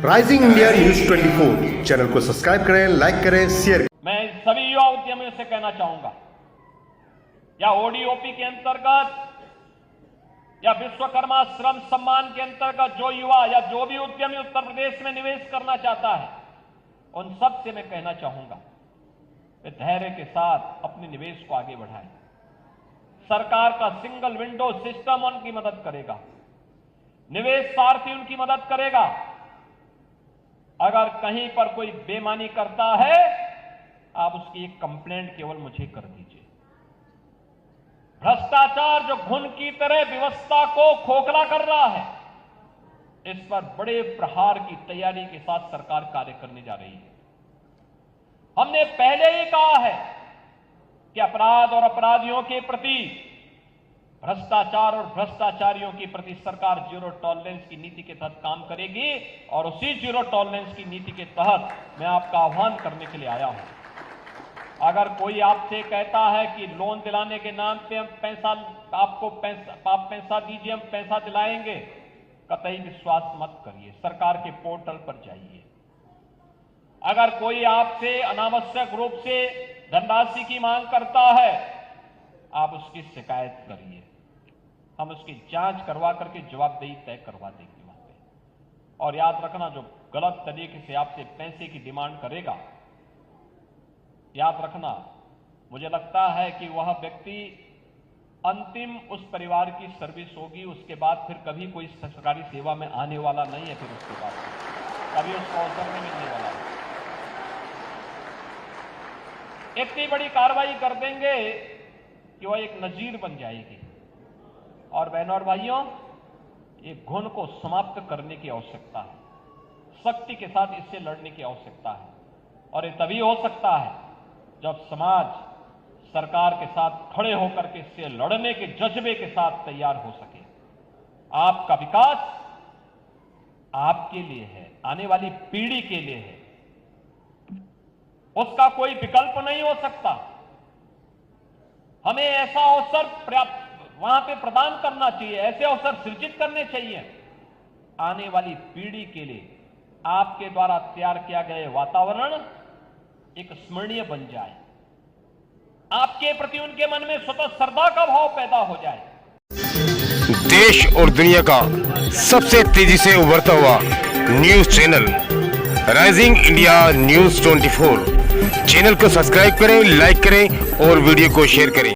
Rising India news 24 channel को subscribe करें, like करें, शेयर करें। मैं सभी युवा उद्यमियों से कहना चाहूंगा, या ओडीओपी के अंतर्गत या विश्वकर्मा श्रम सम्मान के अंतर्गत जो युवा या जो भी उद्यमी उत्तर प्रदेश में निवेश करना चाहता है, उन सब से मैं कहना चाहूंगा वे धैर्य के साथ अपने निवेश को आगे बढ़ाएं। सरकार का सिंगल विंडो सिस्टम उनकी मदद करेगा, निवेश सारथी उनकी मदद करेगा। अगर कहीं पर कोई बेईमानी करता है, आप उसकी एक कंप्लेंट केवल मुझे कर दीजिए। भ्रष्टाचार जो घुन की तरह व्यवस्था को खोखला कर रहा है, इस पर बड़े प्रहार की तैयारी के साथ सरकार कार्य करने जा रही है। हमने पहले ही कहा है कि अपराध और अपराधियों के प्रति, भ्रष्टाचार और भ्रष्टाचारियों के प्रति सरकार जीरो टॉलरेंस की नीति के तहत काम करेगी, और उसी जीरो टॉलरेंस की नीति के तहत मैं आपका आह्वान करने के लिए आया हूं। अगर कोई आपसे कहता है कि लोन दिलाने के नाम पे हम आप पैसा दीजिए, हम पैसा दिलाएंगे, कतई विश्वास मत करिए। सरकार के पोर्टल पर जाइए। अगर कोई आपसे अनावश्यक रूप से धनराशि की मांग करता है, आप उसकी शिकायत करिए। हम उसकी जांच करवा करके जवाबदेही तय करवा देंगे वहां पे। और याद रखना, जो गलत तरीके से आपसे पैसे की डिमांड करेगा, याद रखना, मुझे लगता है कि वह व्यक्ति अंतिम उस परिवार की सर्विस होगी, उसके बाद फिर कभी कोई सरकारी सेवा में आने वाला नहीं है। फिर उसके बाद कभी उसको अवसर नहीं मिलने वाला है। इतनी बड़ी कार्रवाई कर देंगे कि वह एक नजीर बन जाएगी। और बहनों और भाइयों, ये घुन को समाप्त करने की आवश्यकता है, सख्ती के साथ इससे लड़ने की आवश्यकता है। और ये तभी हो सकता है जब समाज सरकार के साथ खड़े होकर के इससे लड़ने के जज्बे के साथ तैयार हो सके। आपका विकास आपके लिए है, आने वाली पीढ़ी के लिए है, उसका कोई विकल्प नहीं हो सकता। हमें ऐसा अवसर वहां पे प्रदान करना चाहिए, ऐसे अवसर सृजित करने चाहिए आने वाली पीढ़ी के लिए। आपके द्वारा तैयार किया गया वातावरण एक स्मरणीय बन जाए, आपके प्रति उनके मन में स्वतः श्रद्धा का भाव पैदा हो जाए। देश और दुनिया का सबसे तेजी से उभरता हुआ news channel rising India news 24 channel को सब्सक्राइब करें, लाइक करें और वीडियो को शेयर करें।